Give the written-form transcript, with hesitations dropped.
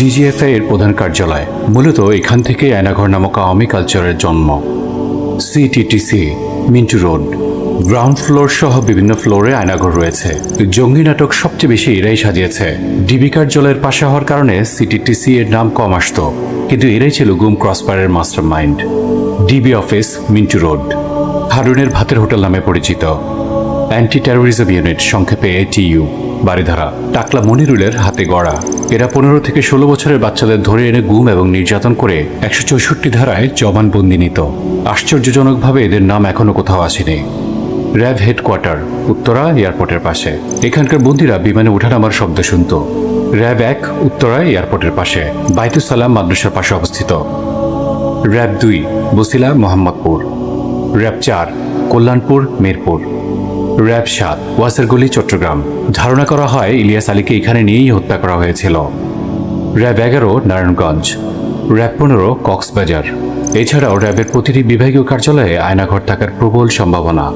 DGFI এর প্রধান কার্যালয়। মূলত এখান থেকে আয়নাঘর নামক আওয়ামী কালচারের জন্ম। CTTC, Mintu road, ground floor সহ বিভিন্ন ফ্লোরে আয়নাঘর রয়েছে। জঙ্গি নাটক সবচেয়ে বেশি এরাই সাজিয়েছে। ডিবি কার্যালয়ের পাশে হওয়ার কারণে সিটিটিসি এর নাম কম আসত, কিন্তু এরাই ছিল গুম ক্রসফায়ারের master mind. DB office, Mintu road, হারুনের ভাতের হোটেল নামে পরিচিত। অ্যান্টি টেরোরিজম ইউনিট, সংক্ষেপে এটিইউ, বারিধারা, টাকলা মনিরুলের হাতে গড়া। এরা 15 থেকে 16 বছরের বাচ্চাদের ধরে এনে গুম এবং নির্যাতন করে 164 ধারায় জবানবন্দি নিত। আশ্চর্যজনকভাবে এদের নাম এখনো কোথাও আসেনি। র্যাব হেডকোয়ার্টার, উত্তরা এয়ারপোর্টের পাশে। এখানকার বন্দীরা বিমানে ওঠানামার শব্দ শুনত। র্যাব 1, উত্তরা এয়ারপোর্টের পাশে, বাইতুস সালাম মাদ্রাসার পাশে অবস্থিত। RAB 2, Basila, Mohammadpur. RAB 4, Kalyanpur, Mirpur. RAB 7, Wasargoli, Chattogram. ধারণা করা হয় ইলিয়াস আলীকে এখানে নিয়েই হত্যা করা হয়েছিল। র্যাব 11, নারায়ণগঞ্জ। র্যাব 15, কক্সবাজার। এছাড়াও র্যাবের প্রতিটি বিভাগীয় কার্যালয়ে আয়নাঘর থাকার প্রবল সম্ভাবনা।